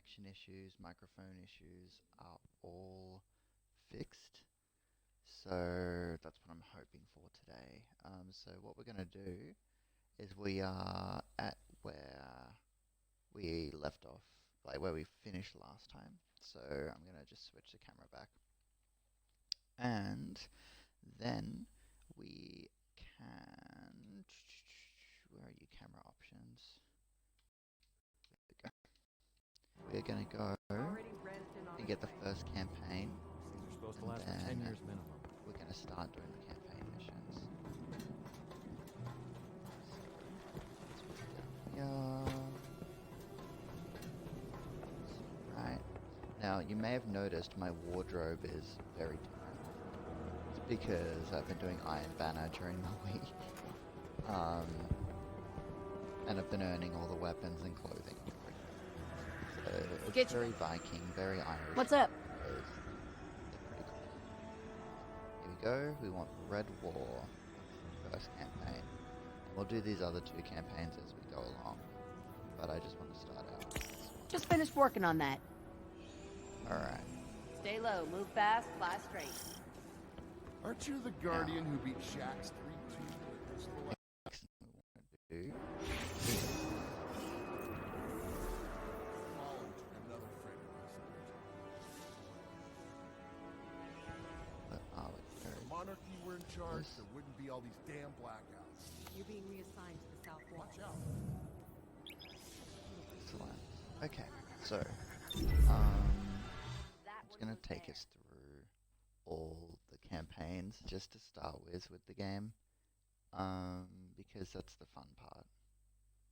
connection issues, microphone issues are all fixed. So that's what I'm hoping for today. So what we're going to do is we are at where we left off, like where we finished last time. So I'm going to just switch the camera back. And then we can... Where are your camera options? There we go. We're going to go and get the first campaign. These are supposed to last for 10 years minimum. We're going to start doing the campaign missions. Yeah. Right. Now, you may have noticed my wardrobe is very different. It's because I've been doing Iron Banner during the week. And I've been earning all the weapons and clothing. So it's very Viking, very Irish. What's up? Here we go. We want Red War. First campaign. We'll do these other two campaigns as we go along. But I just want to start out. Just finished working on that. Alright. Stay low, move fast, fly straight. Aren't you the Guardian who beat Shaxx 3-2 with Next thing we want to do. another friend of What are we If the monarchy were in charge, there wouldn't be all these damn blackouts. You're being reassigned to the South Wall. Watch out. Excellent. Okay, so it's going to take us through all the campaigns just to start with the game, because that's the fun part,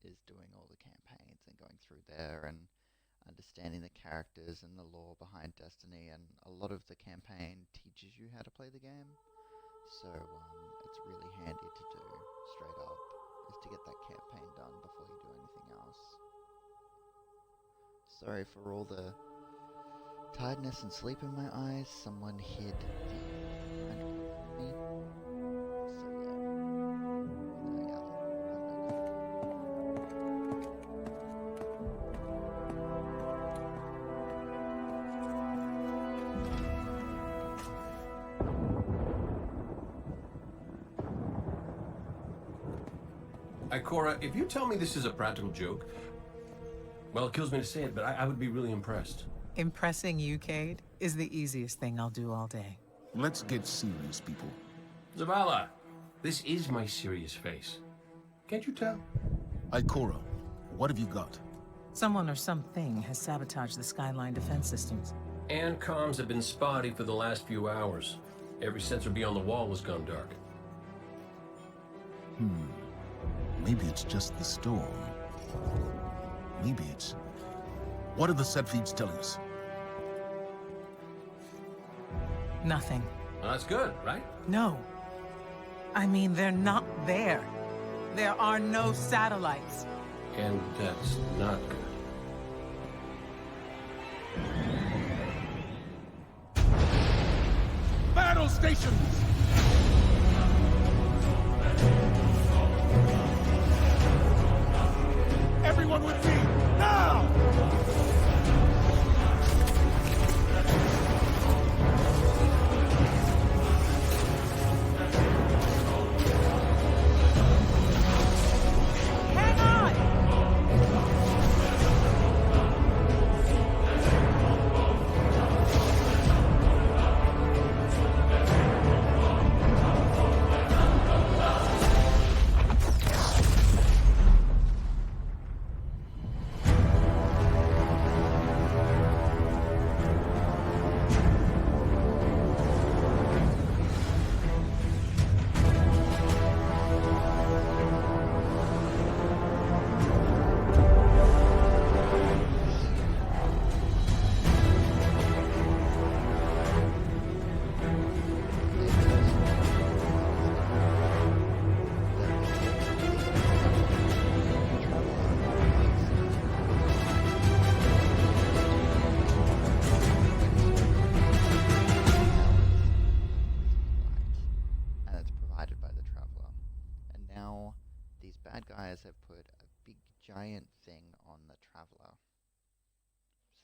is doing all the campaigns and going through there and understanding the characters and the lore behind Destiny, and a lot of the campaign teaches you how to play the game, so it's really handy to do straight up, is to get that campaign done before you do anything else. Sorry for all the tiredness and sleep in my eyes. Someone hid the me. Cora, if you tell me this is a practical joke, well, it kills me to say it, but I would be really impressed. Impressing you, Cade, is the easiest thing I'll do all day. Let's get serious, people. Zavala, this is my serious face. Can't you tell? Ikora, what have you got? Someone or something has sabotaged the Skyline defense systems. And comms have been spotty for the last few hours. Every sensor beyond the wall has gone dark. Maybe it's just the storm. Maybe it's... What are the set feeds telling us? Nothing. Well, that's good, right? No. I mean, they're not there. There are no satellites. And that's not good. Battle stations! Everyone with me, now! Hang on!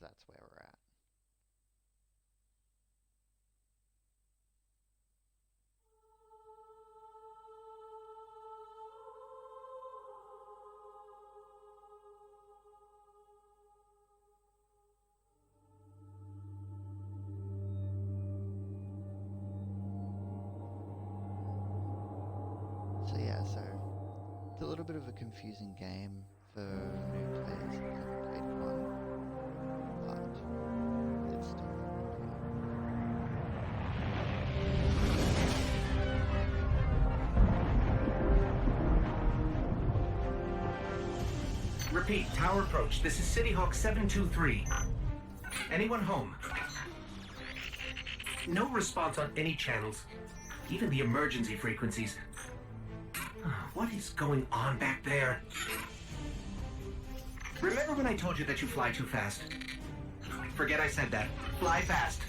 that's where we're at. So yeah, so it's a little bit of a confusing game for new players that haven't played one, but it's still Repeat, tower approach. This is City Hawk 723. Anyone home? No response on any channels, even the emergency frequencies. What is going on back there? Remember when I told you that you fly too fast? Forget I said that. Fly fast.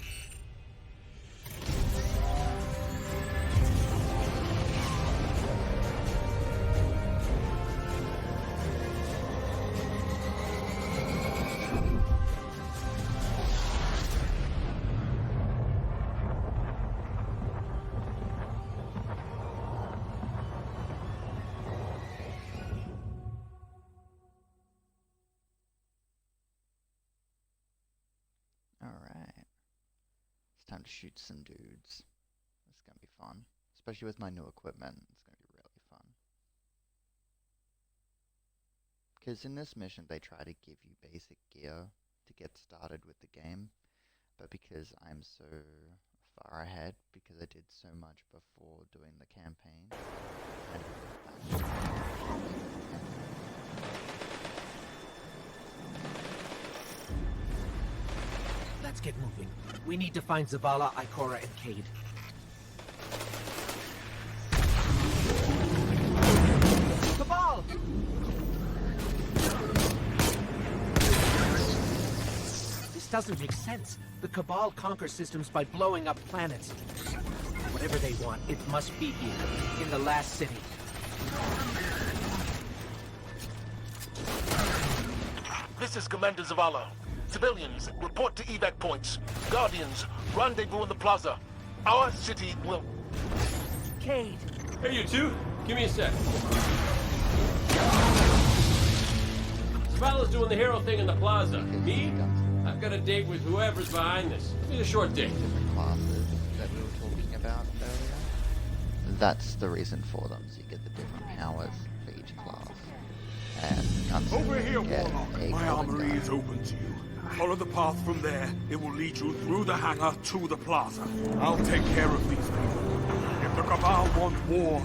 Alright. It's time to shoot some dudes. It's gonna be fun. Especially with my new equipment. It's gonna be really fun. Because in this mission they try to give you basic gear to get started with the game. But because I'm so far ahead, because I did so much before doing the campaign, Let's get moving. We need to find Zavala, Ikora, and Cade. Cabal! This doesn't make sense. The Cabal conquer systems by blowing up planets. Whatever they want, it must be here, in the last city. This is Commander Zavala. Civilians, report to evac points. Guardians, rendezvous in the plaza. Our city will... Cade! Hey, you two. Give me a sec. Zavala's doing the hero thing in the plaza. Me? I've got a date with whoever's behind this. It's a short date. different classes that we were talking about earlier. That's the reason for them, so you get the different powers for each class. And Over here, Warlock. a My golden armory gun. is open to you. Follow the path from there. It will lead you through the hangar to the plaza. I'll take care of these people. If the Cabal want war,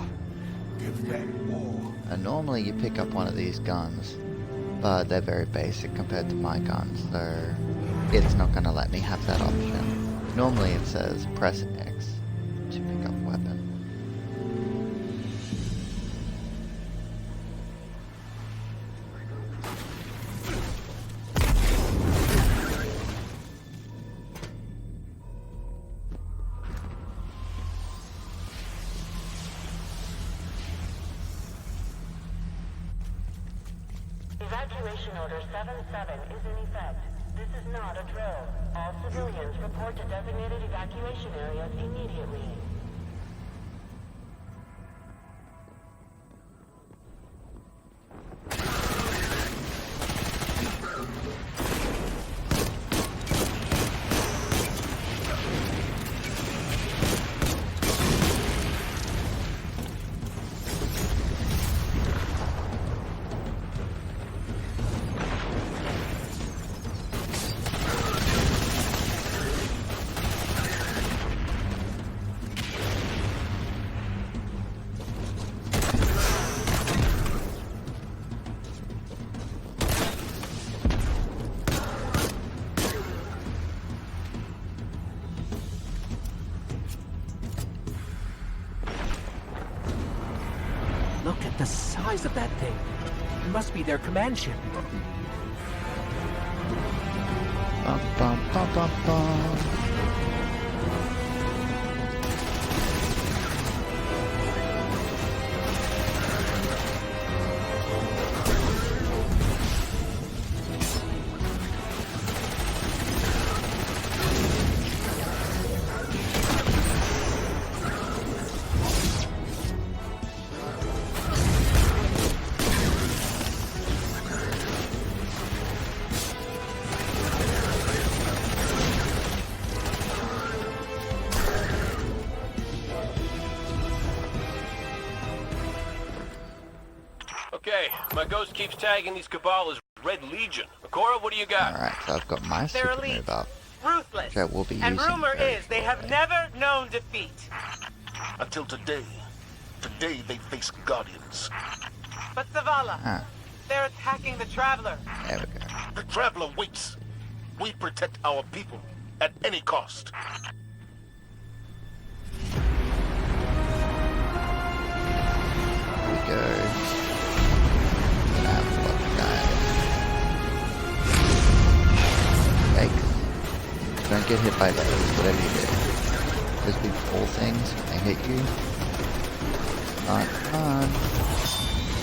give them war. And normally you pick up one of these guns, but they're very basic compared to my guns, so it's not going to let me have that option. Normally it says press X to pick up weapon. Evacuation Order 77 is in effect. This is not a drill. All civilians report to designated evacuation areas immediately. Look at the size of that thing. It must be their command ship. Bum, bum, bum, bum, bum. Okay, my ghost keeps tagging these Cabal as Red Legion. Akora, what do you got? Alright, so I've got my They're super elite, move up, ruthless, which I will be and using rumor very is they have shortly. never known defeat. Until today. Today they face Guardians. But Zavala, Ah, they're attacking the Traveler. there we go. The Traveler waits. We protect our people at any cost. Here we go. Have a look, guys. Yikes. Don't get hit by those, whatever you do. Those big fall things, when they hit you. Not fun.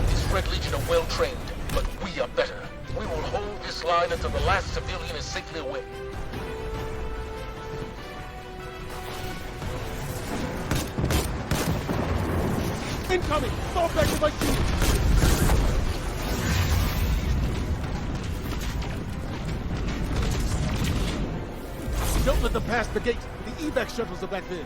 This Red Legion are well trained, but we are better. We will hold this line until the last civilian is safely away. Incoming! Fall back to my team! Don't let them pass the gate. The evac shuttles are back there.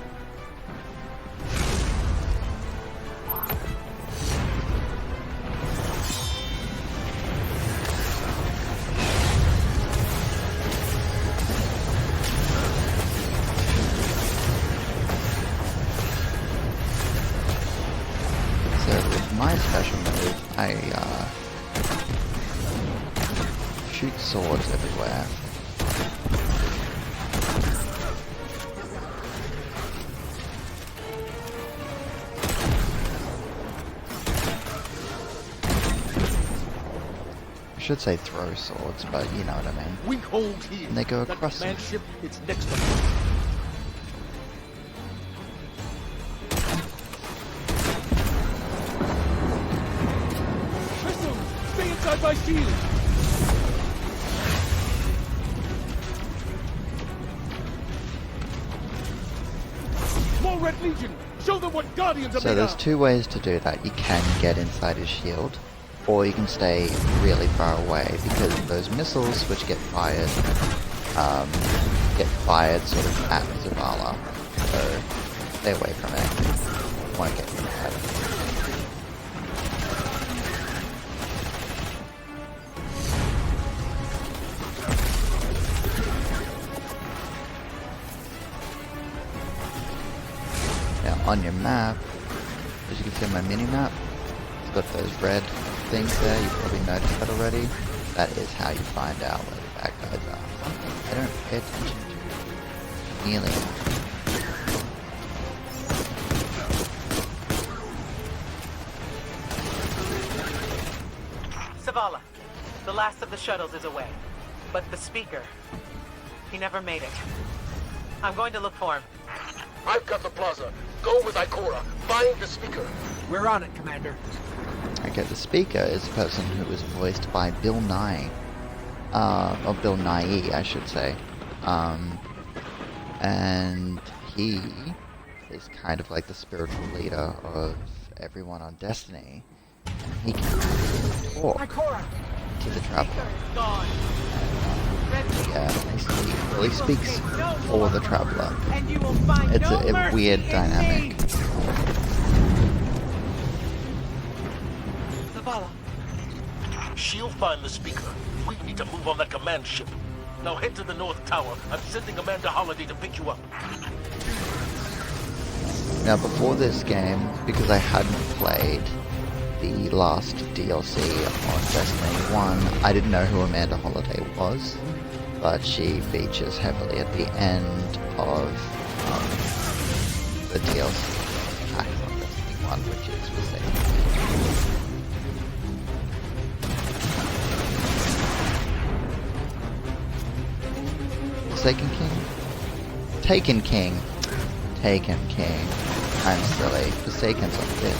So with my special move, I shoot swords everywhere. I should say throw swords, but you know what I mean. We hold here. And they go That across them. command ship, it's next to us. Missiles! Stay inside my shield! More Red Legion! Show them what Guardians are So made there's of! two ways to do that. You can get inside his shield, or you can stay really far away, because those missiles which get fired sort of at Zavala. So stay away from it. You won't get hit at it. Now on your map, as you can see on my mini map, it's got those red things there. You probably noticed that already. That is how you find out where the bad guys are. I don't pay attention to nearly enough. Zavala, the last of the shuttles is away. But the speaker, he never made it. I'm going to look for him. I've got the plaza. Go with Ikora. Find the speaker. We're on it, Commander. Okay, the speaker is the person who was voiced by Bill Nye. Or Bill Nye, I should say. And he is kind of like the spiritual leader of everyone on Destiny. And he can talk Ikora! to the Traveler. Gone. Yeah, he speaks for the Traveler. And you will find It's no a mercy weird in dynamic. me. Zavala, She'll find the speaker. We need to move on that command ship. Now head to the North Tower. I'm sending Amanda Holiday to pick you up. Now before this game, because I hadn't played the last DLC on Destiny 1, I didn't know who Amanda Holiday was, but she features heavily at the end of the DLC pack on Destiny 1, which is Forsaken King? Taken King. Taken King. I'm silly. Forsaken's on this.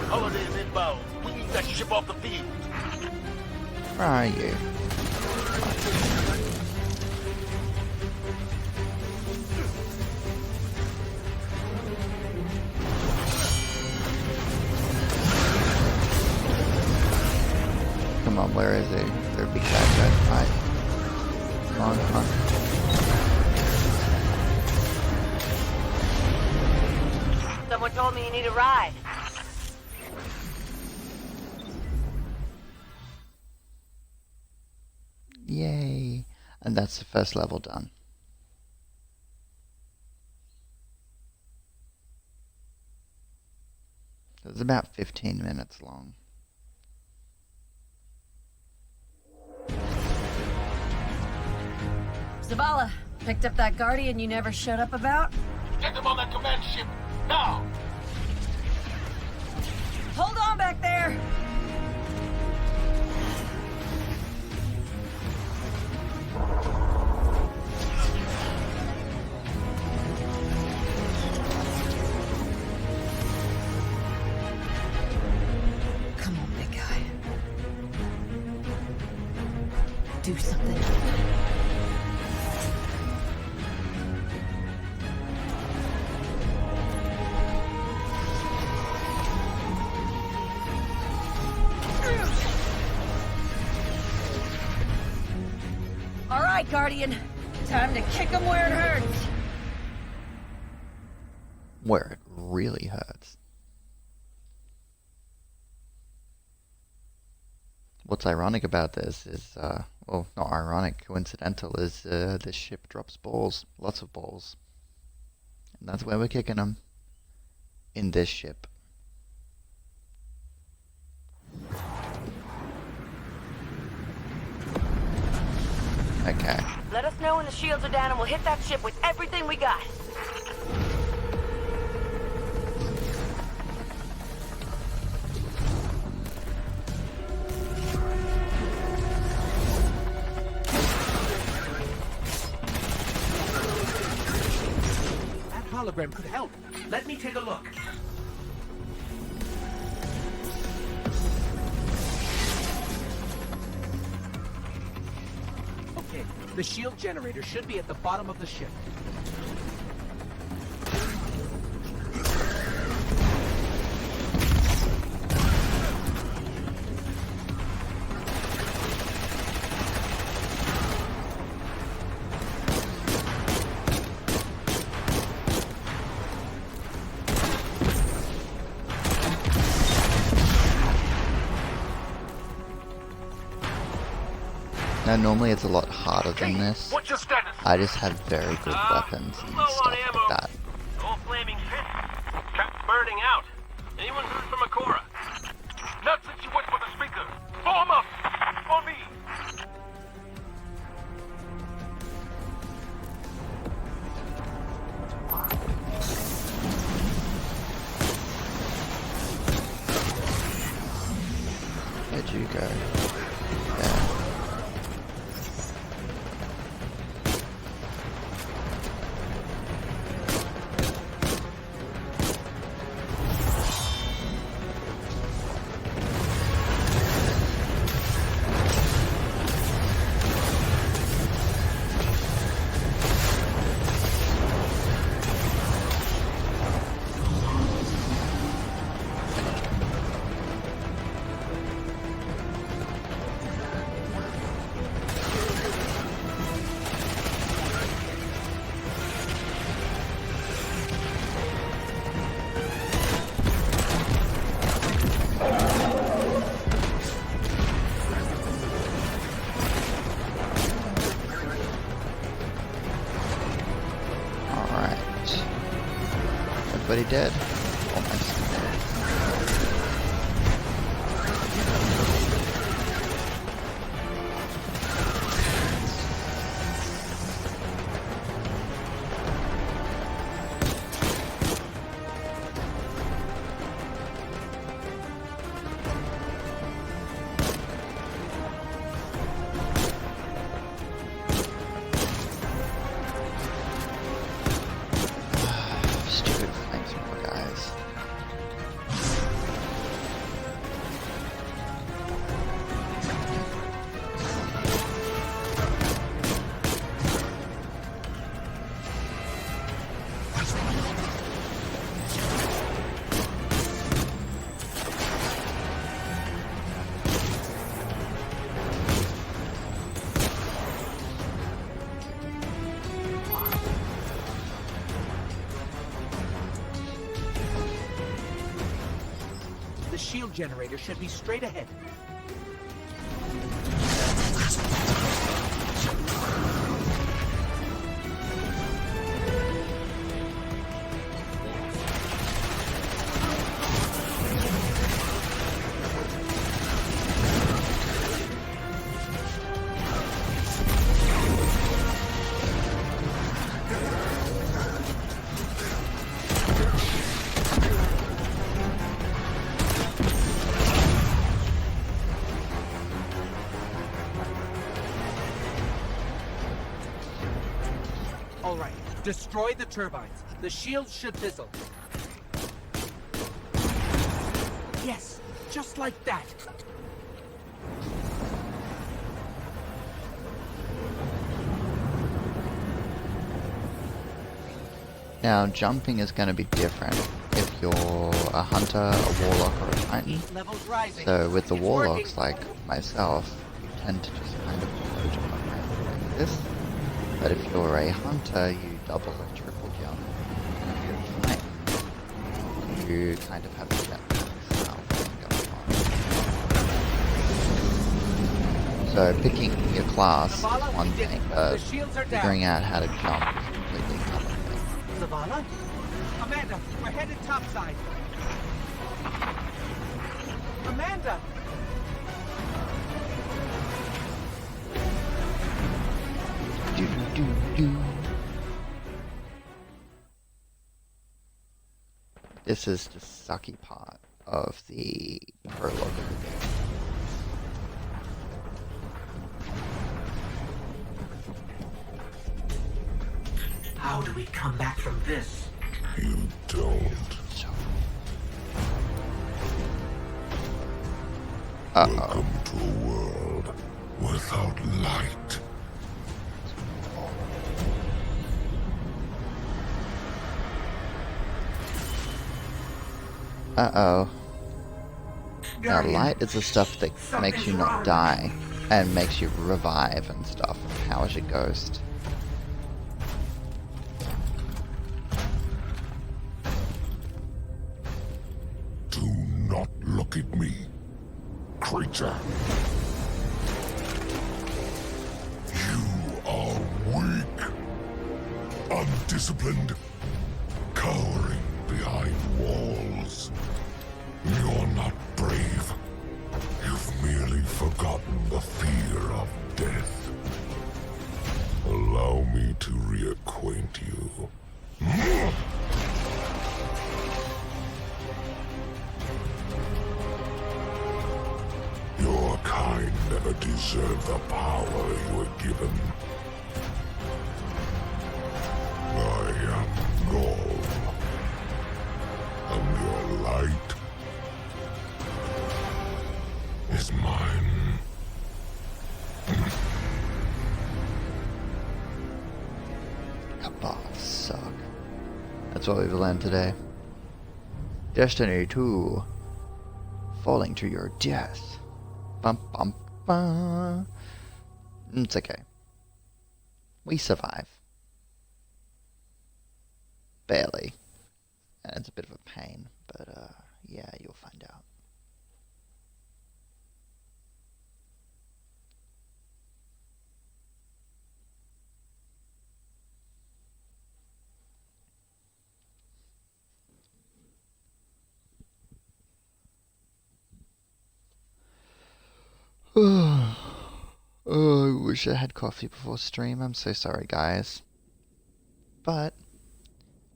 Holiday is inbound. We need that ship off the field. Where are you? Come on, where is he? There a big bad guy to fight. Come on, come on. Someone told me you need a ride. Yay. And that's the first level done. It was about 15 minutes long. Zavala, picked up that Guardian you never showed up about? Get them on that command ship, now! Hold on back there! Come on, big guy. Do something. All right, Guardian. Time to kick him where it hurts. Where it really hurts. What's ironic about this is, well, not ironic, coincidental, is this ship drops balls. Lots of balls. And that's where we're kicking them. In this ship. Okay. Let us know when the shields are down and we'll hit that ship with everything we got. That hologram could help. Let me take a look. Okay, the shield generator should be at the bottom of the ship. Now normally it's a lot harder than this. What's your status? I just have very good weapons and stuff like that. Old flaming fish. Trapped burning out. Anyone heard from Akora? Not since you went for the speaker. Form up! For me! Where'd you go? There. Everybody dead? Almost. Stupid flamethrower guys. shield generator should be straight ahead. All right, destroy the turbines. The shields should fizzle. Yes, just like that. Now, jumping is going to be different if you're a hunter, a warlock, or a titan. Levels rising. So with the It's warlocks, working. like myself, you tend to just kind of float around like this. But if you're a hunter, you double or triple jump. And if you're a titan, you kind of have a jetpack style thing going on. So picking your class is one thing, but figuring out how to jump is completely another thing. Zavala? Amanda, we're headed topside. Amanda! This is the sucky part of the prologue of the game. How do we come back from this? You don't. Welcome to a world without light. Uh-oh. Now, light is the stuff that makes you not die, and makes you revive and stuff, and powers your ghost. Do not look at me, creature. You are weak, undisciplined, cowering behind walls. You're not brave. You've merely forgotten the fear of death. Allow me to reacquaint you. Your kind never deserved the power you were given. I am Null, and your light is mine. Cabals suck. That's what we've learned today. Destiny 2. Falling to your death. Bum bum bum. It's okay. We survive. Barely. And it's a bit of a pain, but yeah, you'll find out. Oh, I wish I had coffee before stream. I'm so sorry, guys. But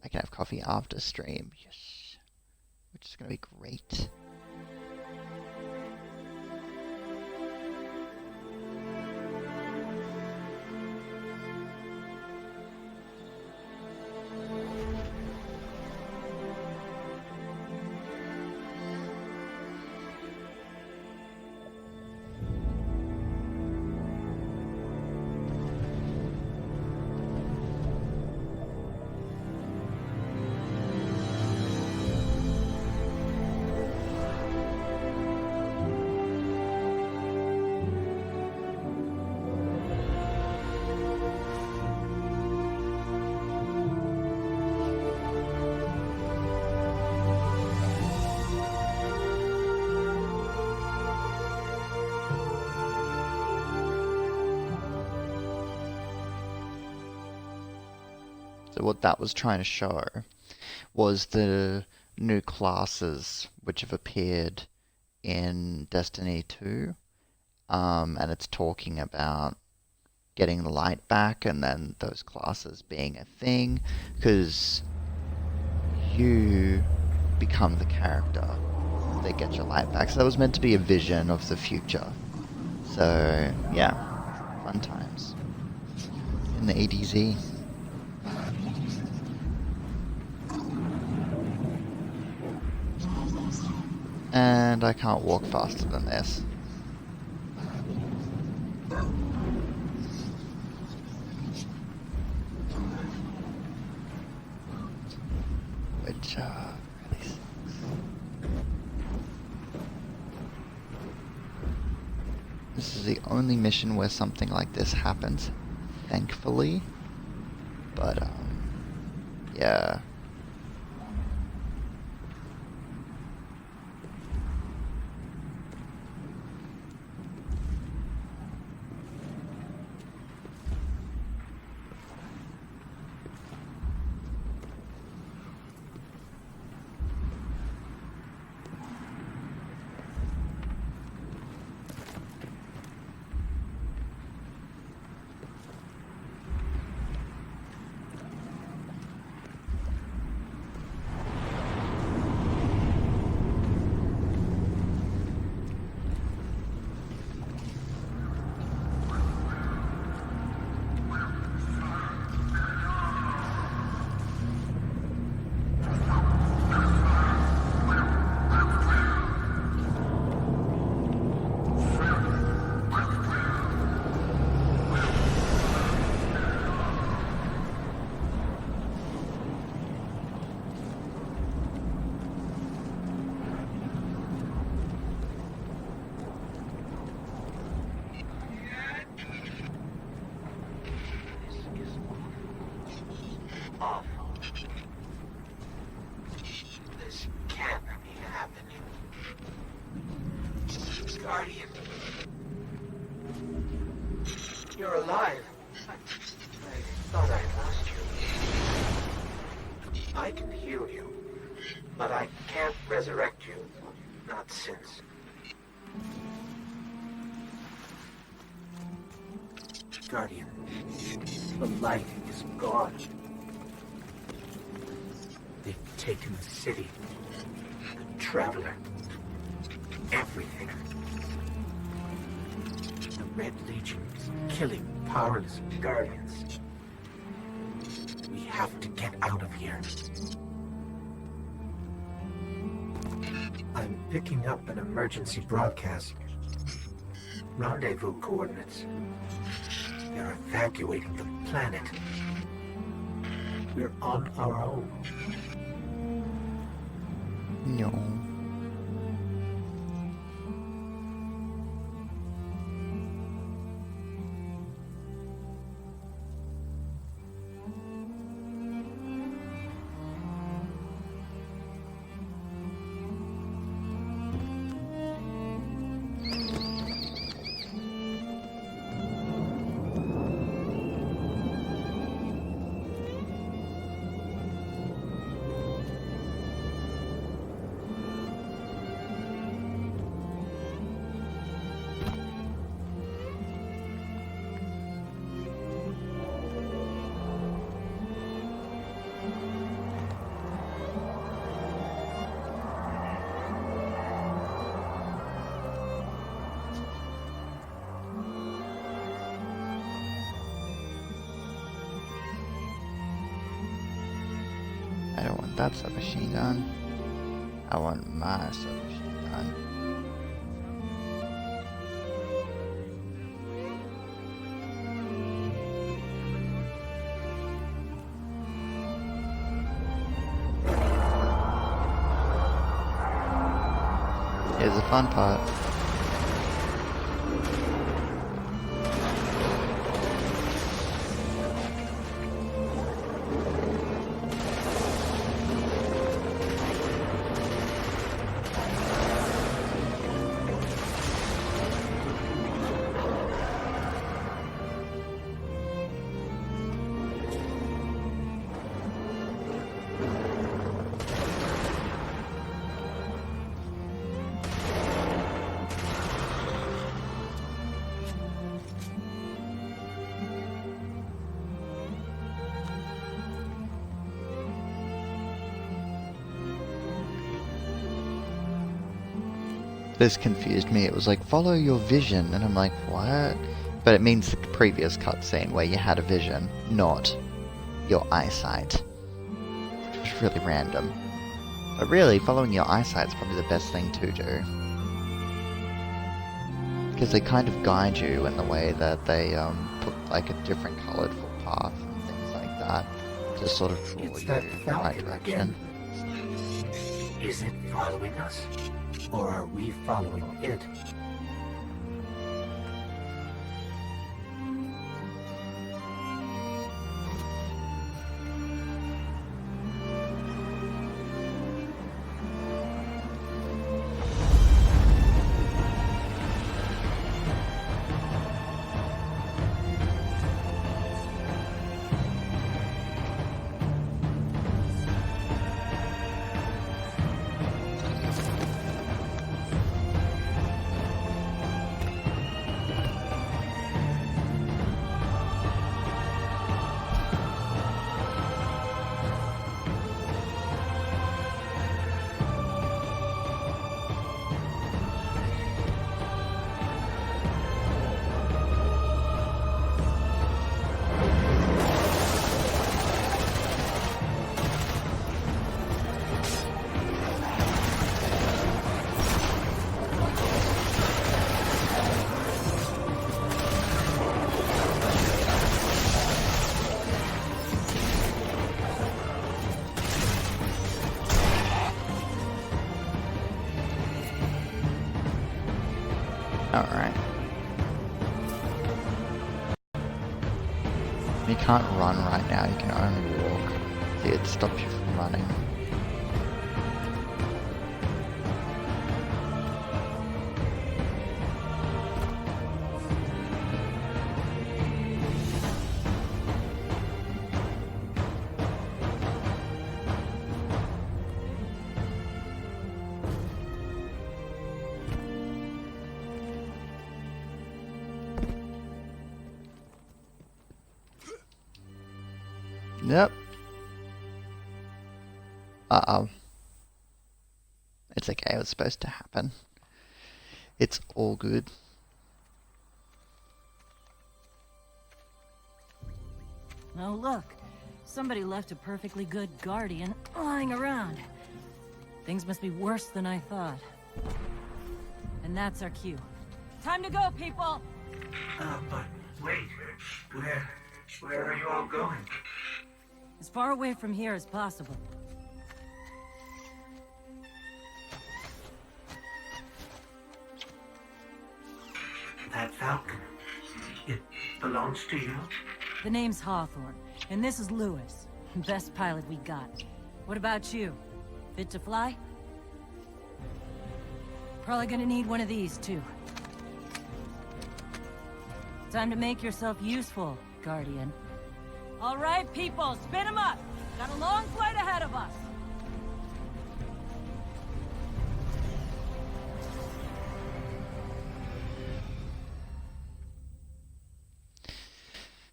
I can have coffee after stream. Yes. Which is going to be great. So what that was trying to show was the new classes which have appeared in Destiny 2, and it's talking about getting the light back and then those classes being a thing, because you become the character that gets your light back. So that was meant to be a vision of the future. So yeah, fun times in the ADZ. And I can't walk faster than this. Which really sucks. This is the only mission where something like this happens, thankfully. But yeah. This can't be happening. Guardian. You're alive. I thought I lost you. I can heal you, but I can't resurrect you. Not since. Guardian, the light is gone. They've taken the city, the Traveler, everything. The Red Legion is killing powerless Guardians. We have to get out of here. I'm picking up an emergency broadcast. Rendezvous coordinates. They're evacuating the planet. We're on our own. No. I don't want that submachine gun. I want my submachine gun. Here's the fun part. this confused me. It was like, follow your vision, and I'm like, what? But it means the previous cutscene where you had a vision, not your eyesight. Which was really random. But really, following your eyesight is probably the best thing to do. Because they kind of guide you in the way that they put like a different coloured footpath and things like that to sort of draw you in the right direction. Is it following us? Or are we following it? Alright. You can't run right now, you can only walk. See, it stops you from running. Yep. Uh-oh. It's okay, it was supposed to happen. It's all good. Oh, look. Somebody left a perfectly good guardian lying around. Things must be worse than I thought. And that's our cue. Time to go, people! But wait. Where are you all going? As far away from here as possible. That Falcon, it belongs to you? The name's Hawthorne, and this is Lewis. Best pilot we got. What about you? Fit to fly? Probably gonna need one of these, too. Time to make yourself useful, Guardian. All right, people, spin them up! Got a long flight ahead of us!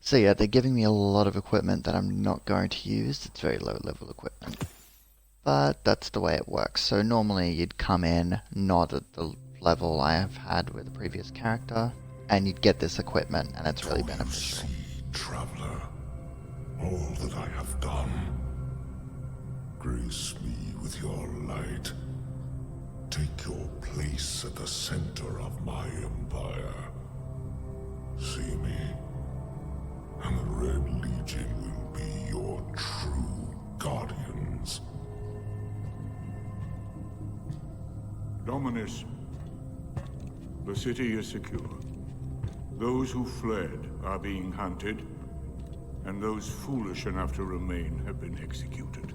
So yeah, they're giving me a lot of equipment that I'm not going to use. It's very low level equipment. But that's the way it works. So normally you'd come in, not at the level I have had with the previous character, and you'd get this equipment, and it's really beneficial. Traveler, all that I have done. Grace me with your light. Take your place at the center of my empire. See me, and the Red Legion will be your true guardians. Dominus, the city is secure. Those who fled are being hunted, and those foolish enough to remain have been executed.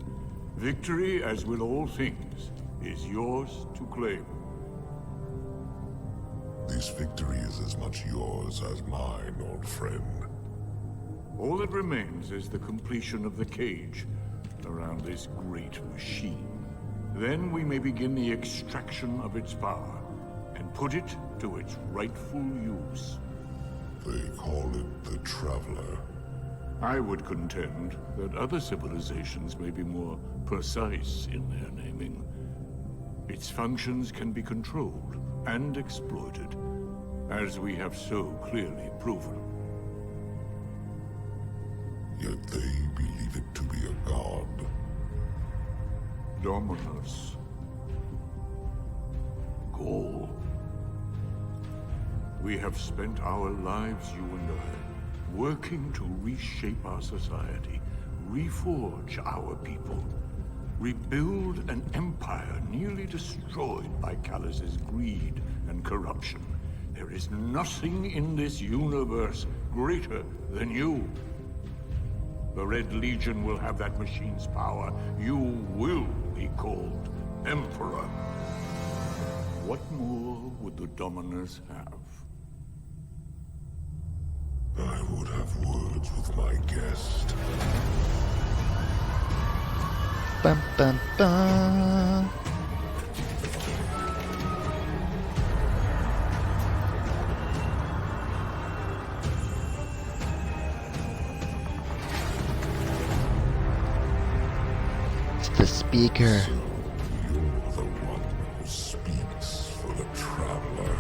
Victory, as with all things, is yours to claim. This victory is as much yours as mine, old friend. All that remains is the completion of the cage around this great machine. Then we may begin the extraction of its power and put it to its rightful use. They call it the Traveler. I would contend that other civilizations may be more precise in their naming. Its functions can be controlled and exploited, as we have so clearly proven. Yet they believe it to be a god. Dominus. Gaul. We have spent our lives, you and I, working to reshape our society, reforge our people, rebuild an empire nearly destroyed by Callus's greed and corruption. There is nothing in this universe greater than you. The Red Legion will have that machine's power. You will be called Emperor. What more would the Dominus have? I would have words with my guest. Bum, bum, bum. It's the speaker. So you're the one who speaks for the Traveler.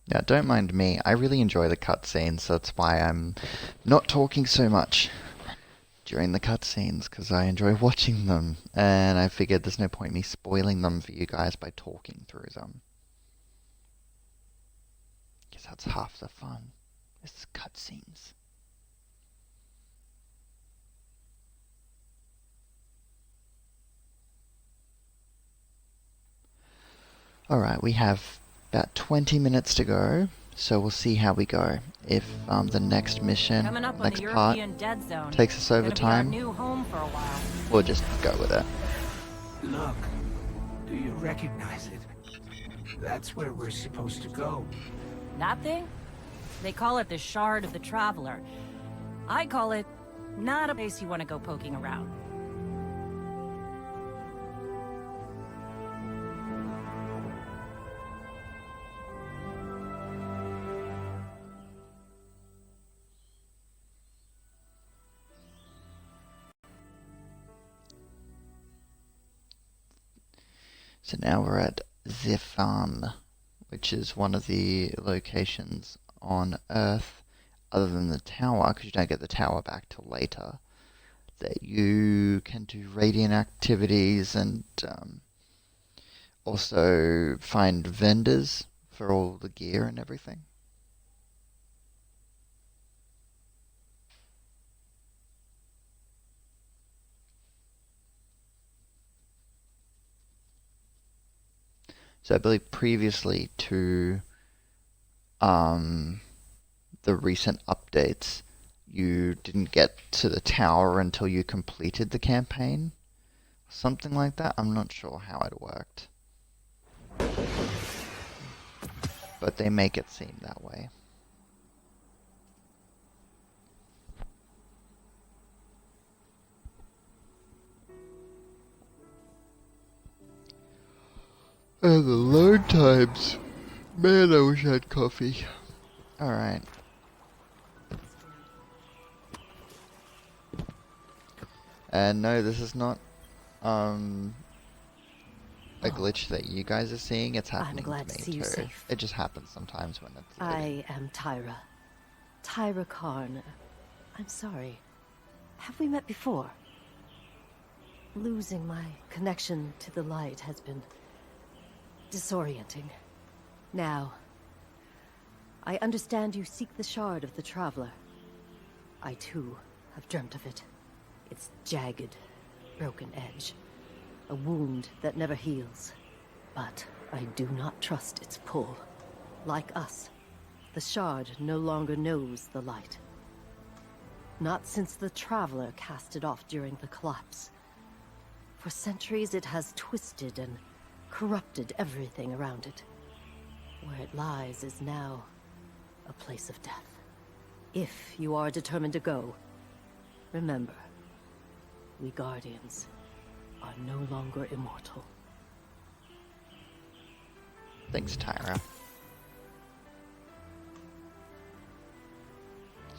Now, don't mind me. I really enjoy the cutscenes, so that's why I'm not talking so much during the cutscenes, because I enjoy watching them, and I figured there's no point me spoiling them for you guys by talking through them. Because that's half the fun. It's cutscenes. Alright, we have about 20 minutes to go, so we'll see how we go. If the next mission, Coming up on next the part, European dead zone. takes us over Gonna be our time, new home for a while. we'll just go with it. Look, do you recognize it? That's where we're supposed to go. That thing? They call it the Shard of the Traveler. I call it not a place you want to go poking around. So now we're at Zephan, which is one of the locations on Earth, other than the tower, because you don't get the tower back till later, that you can do radiant activities and also find vendors for all the gear and everything. So I believe previously to the recent updates, you didn't get to the tower until you completed the campaign. Something like that. I'm not sure how it worked. But they make it seem that way. And the load times. Man, I wish I had coffee. Alright. And no, this is not a glitch that you guys are seeing. It's happening glad to to me see you too. safe. It just happens sometimes when it's loading. I am Tyra. Tyra Karn. I'm sorry. Have we met before? Losing my connection to the light has been disorienting. Now, I understand you seek the Shard of the Traveler. I too have dreamt of it. Its jagged, broken edge. A wound that never heals. But I do not trust its pull. Like us, the Shard no longer knows the light. Not since the Traveler cast it off during the collapse. For centuries it has twisted and corrupted everything around it. Where it lies is now a place of death. If you are determined to go, remember, we Guardians are no longer immortal. Thanks, Tyra.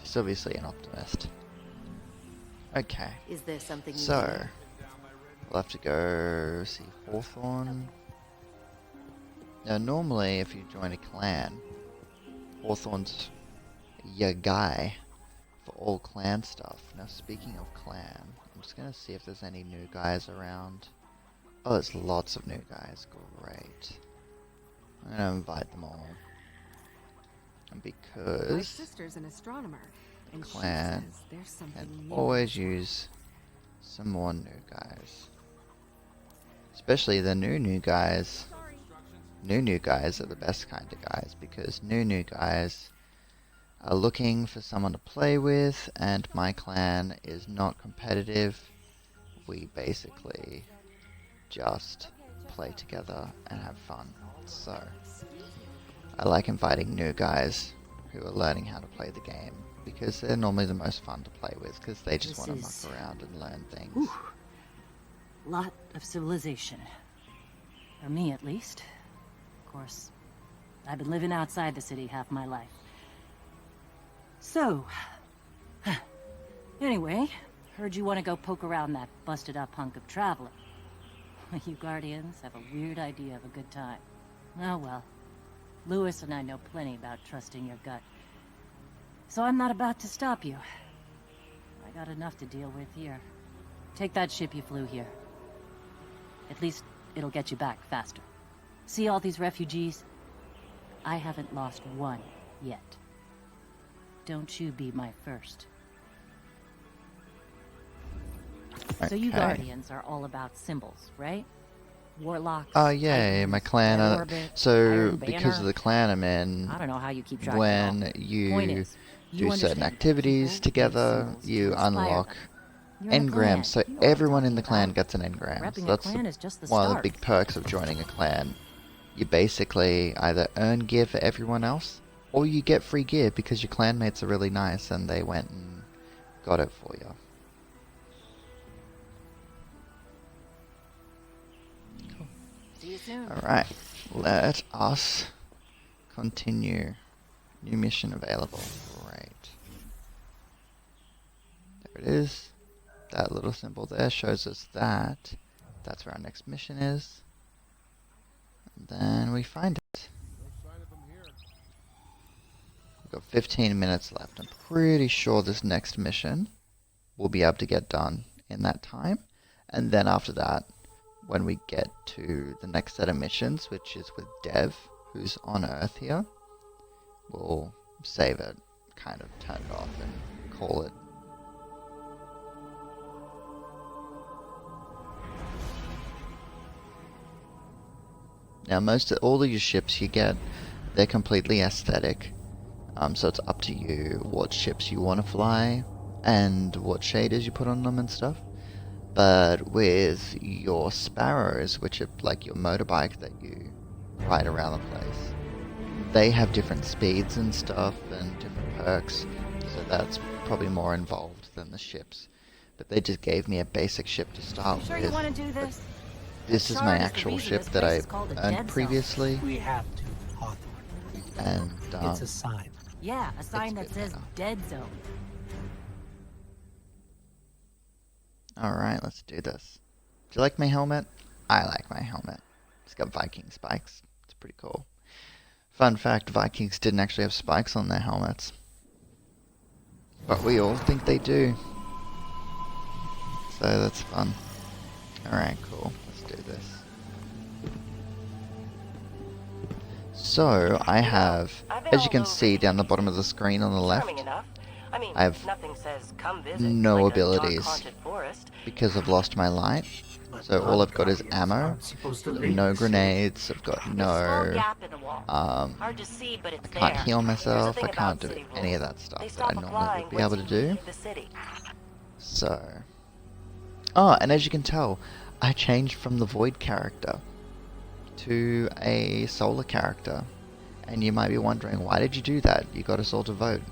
She's obviously an optimist. Okay. Is there something you So, need? we'll have to go see Hawthorne. Now, normally, if you join a clan, Hawthorne's your guy for all clan stuff. Now, speaking of clan, I'm just gonna see if there's any new guys around. Oh, there's lots of new guys. Great. I'm gonna invite them all. And because My sister's an astronomer, and clan she says there's something can new. always use some more new guys. Especially the new guys. New guys are the best kind of guys, because new guys are looking for someone to play with, and my clan is not competitive. We basically just play together and have fun. So I like inviting new guys who are learning how to play the game, because they're normally the most fun to play with, because they just want to muck around and learn things. Whew. Lot of civilization. For me, at least. Of course, I've been living outside the city half my life. So, anyway, heard you want to go poke around that busted up hunk of Traveler. You Guardians have a weird idea of a good time. Oh well. Lewis and I know plenty about trusting your gut. So I'm not about to stop you. I got enough to deal with here. Take that ship you flew here. At least it'll get you back faster. See all these refugees? I haven't lost one yet. Don't you be my first. Okay. So you Guardians are all about symbols, right? Warlock. Oh yeah, my clan. So because of the clan I'm in, I don't know how you keep track when of it all. you do certain activities together, you unlock engrams. So everyone in the clan gets an engram. So that's one of the big perks of joining a clan. You basically either earn gear for everyone else, or you get free gear because your clanmates are really nice and they went and got it for you. Alright, let us continue. New mission available. Great. There it is. That little symbol there shows us that. That's where our next mission is. And then we find it. We've got 15 minutes left. I'm pretty sure this next mission we'll be able to get done in that time. And then after that, when we get to the next set of missions, which is with Dev, who's on Earth here, we'll save it, kind of turn it off and call it. Now all of your ships you get, they're completely aesthetic, so it's up to you what ships you want to fly and what shaders you put on them and stuff. But with your sparrows, which are like your motorbike that you ride around the place, they have different speeds and stuff and different perks, so that's probably more involved than the ships. But they just gave me a basic ship to start with. Sure you want to do this? This is my actual ship that I earned previously. We have to, Hawthorne. And it's a sign. Yeah, a sign that says Dead Zone. Alright, let's do this. Do you like my helmet? I like my helmet. It's got Viking spikes. It's pretty cool. Fun fact, Vikings didn't actually have spikes on their helmets. But we all think they do. So that's fun. Alright, cool. Let's do this. So, I have, as you can see down the bottom of the screen on the left, I have no abilities because I've lost my light. So all I've got is ammo, no grenades, I've got no, I can't heal myself, I can't do any of that stuff that I normally would be able to do. So, oh, and as you can tell, I changed from the Void character to a Solar character. And you might be wondering, why did you do that? You got us all to vote.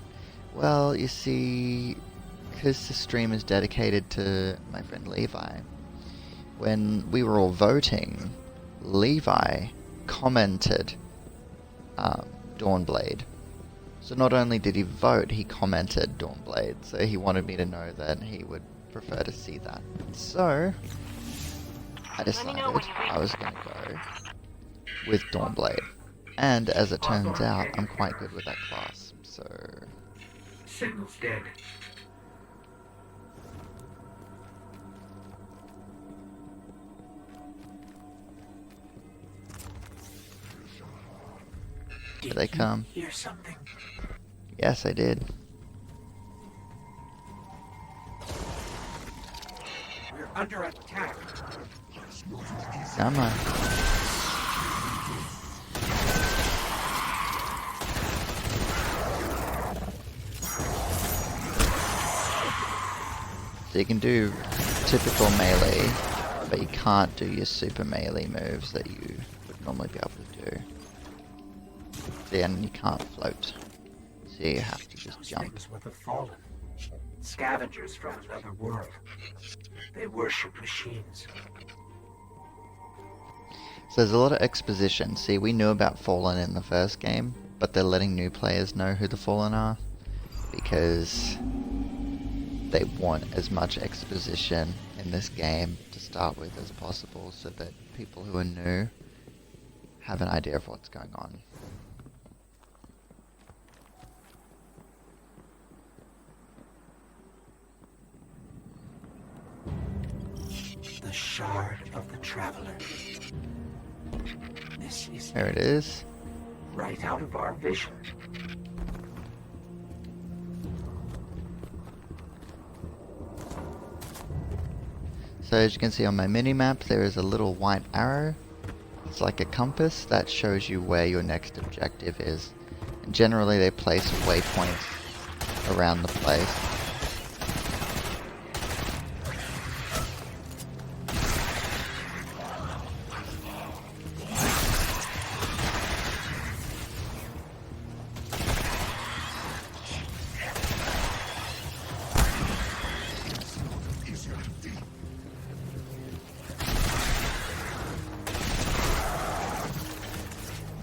Well, you see, because the stream is dedicated to my friend Levi, when we were all voting, Levi commented Dawnblade. So not only did he vote, he commented Dawnblade. So he wanted me to know that he would prefer to see that. So I decided I was going to go with Dawnblade. And as it turns out, I'm quite good with that class. So Signal's dead. here they come. Hear something? Yes, I did. We're under attack. Come on. So you can do typical melee, but you can't do your super melee moves that you would normally be able to do. And you can't float, so you have to just jump. Things were the fallen. Scavengers from another world. They worship machines. So there's a lot of exposition. See, we knew about Fallen in the first game, but they're letting new players know who the Fallen are, because they want as much exposition in this game to start with as possible, so that people who are new have an idea of what's going on. The shard of the traveler. This is There it is. right out of our vision. So as you can see on my mini-map, there is a little white arrow. It's like a compass that shows you where your next objective is. And generally they place waypoints around the place.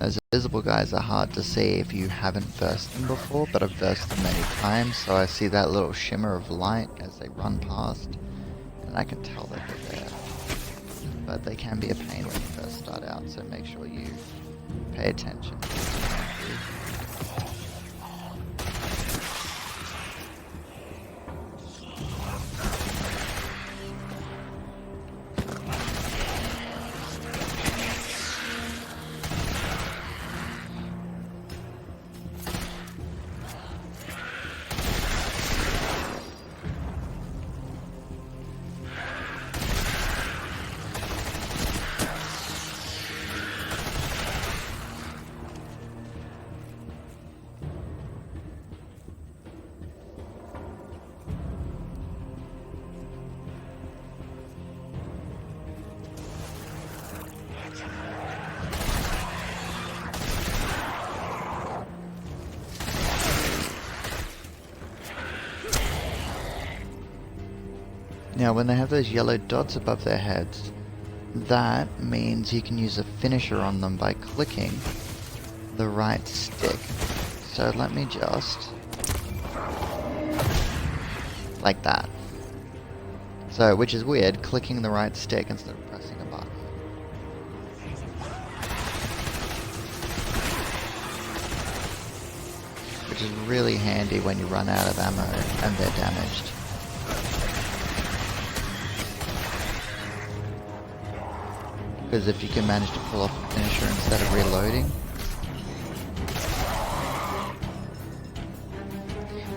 Those invisible guys are hard to see if you haven't versed them before, but I've versed them many times, so I see that little shimmer of light as they run past, and I can tell that they're there. But they can be a pain when you first start out, so make sure you pay attention. Now when they have those yellow dots above their heads, that means you can use a finisher on them by clicking the right stick. So let me just... like that. So, which is weird, clicking the right stick instead of pressing a button. Which is really handy when you run out of ammo and they're damaged. Because if you can manage to pull off a finisher instead of reloading.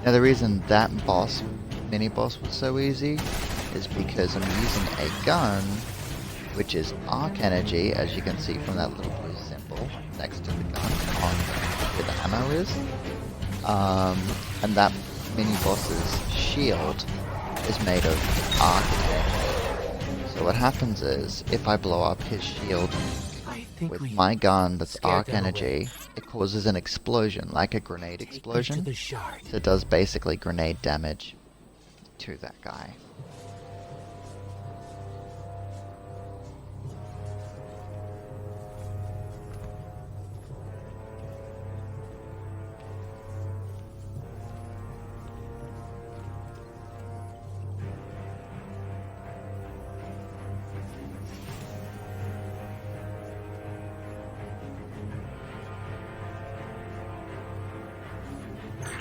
Now the reason that boss, mini-boss was so easy is because I'm using a gun which is arc energy, as you can see from that little blue symbol next to the gun on where the ammo is. And that mini-boss's shield is made of arc energy. So what happens is, if I blow up his shield with my gun that's arc energy, it causes an explosion, like a grenade explosion. So it does basically grenade damage to that guy.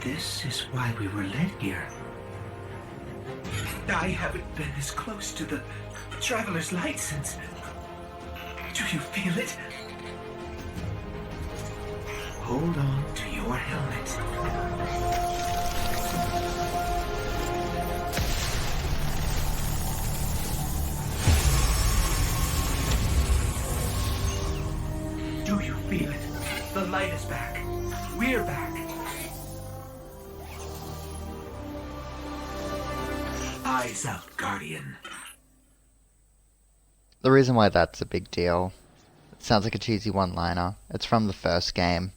This is why we were led here. I haven't been as close to the Traveler's Light since... Do you feel it? Hold on to your helmet. Do you feel it? The light is back. We're back. Eyes out, Guardian. The reason why that's a big deal, it sounds like a cheesy one-liner. It's from the first game.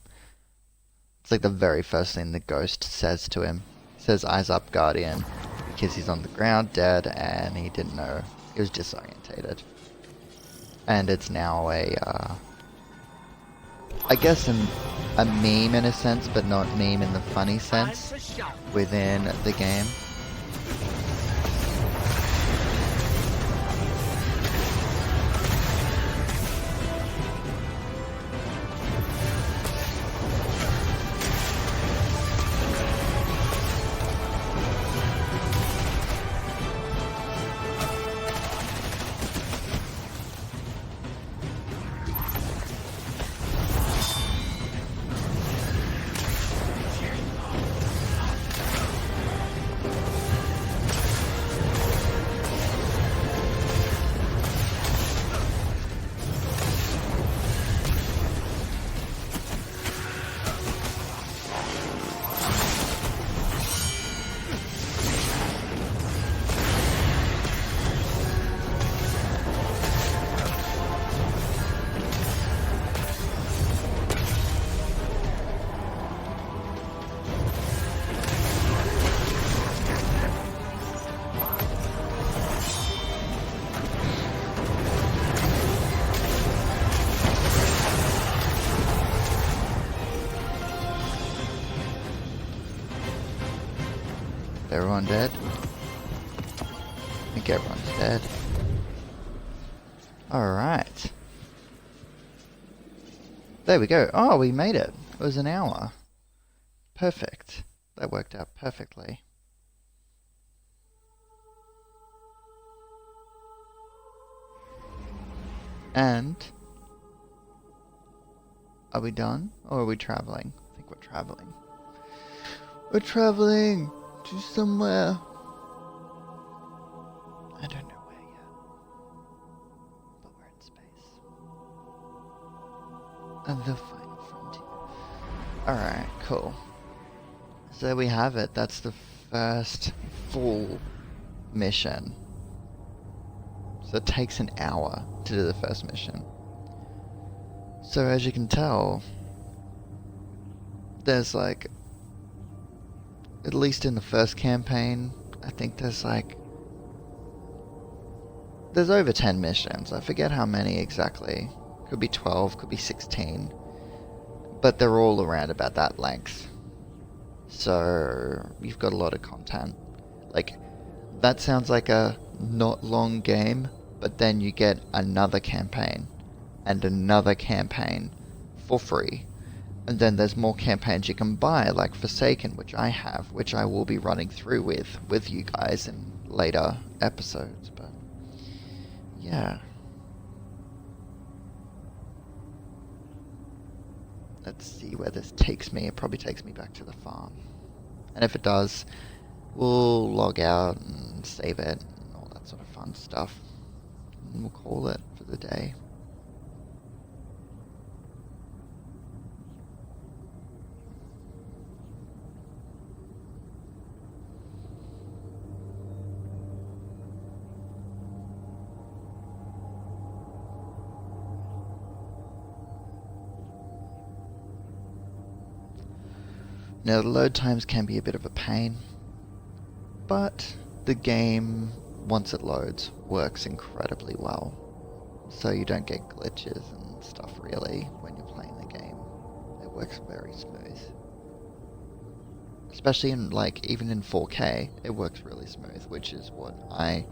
It's like the very first thing the ghost says to him. He says, "Eyes up, Guardian," because he's on the ground dead and he didn't know. He was disorientated. And it's now I guess a meme in a sense, but not meme in the funny sense within the game. Everyone dead? I think everyone's dead. Alright. There we go. Oh, we made it. It was an hour. Perfect. That worked out perfectly. And... are we done? Or are we traveling? I think we're traveling. We're traveling! To somewhere. I don't know where yet. But we're in space. And the final frontier. Alright, cool. So there we have it. That's the first full mission. So it takes an hour to do the first mission. So as you can tell, there's like, at least in the first campaign, I think there's over 10 missions. I forget how many exactly. Could be 12, could be 16. But they're all around about that length. So you've got a lot of content. Like, that sounds like a not long game, but then you get another campaign and another campaign for free. And then there's more campaigns you can buy, like Forsaken, which I have, which I will be running through with you guys in later episodes. But yeah. Let's see where this takes me. It probably takes me back to the farm. And if it does, we'll log out and save it and all that sort of fun stuff. And we'll call it for the day. Now, the load times can be a bit of a pain, but the game, once it loads, works incredibly well. So you don't get glitches and stuff really when you're playing the game. It works very smooth. Especially in, like, even in 4K, it works really smooth, which is what I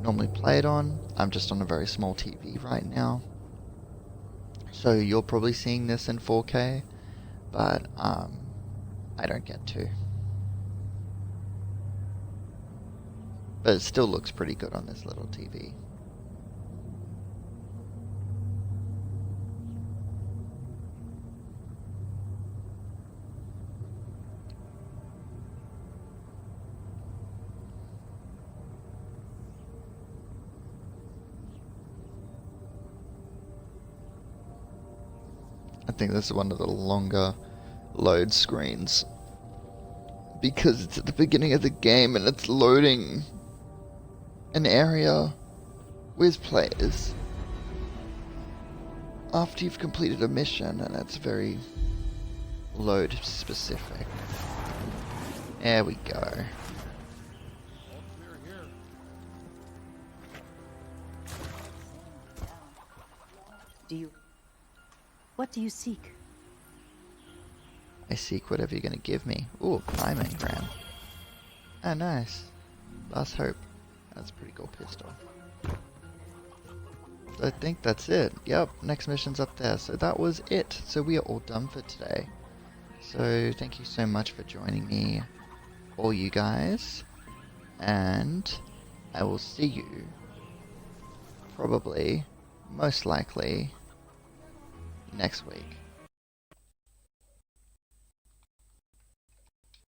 normally play it on. I'm just on a very small TV right now. So you're probably seeing this in 4K, but I don't get to. But it still looks pretty good on this little TV. I think this is one of the longer load screens because it's at the beginning of the game and it's loading an area with players after you've completed a mission, and it's very load specific. There we go. What do you seek? I seek whatever you're gonna give me. Ooh, climbing engram. Oh, nice. Last hope. That's a pretty cool pistol. So I think that's it. Yep, next mission's up there. So that was it. So we are all done for today. So thank you so much for joining me, all you guys. And I will see you, probably, most likely, next week.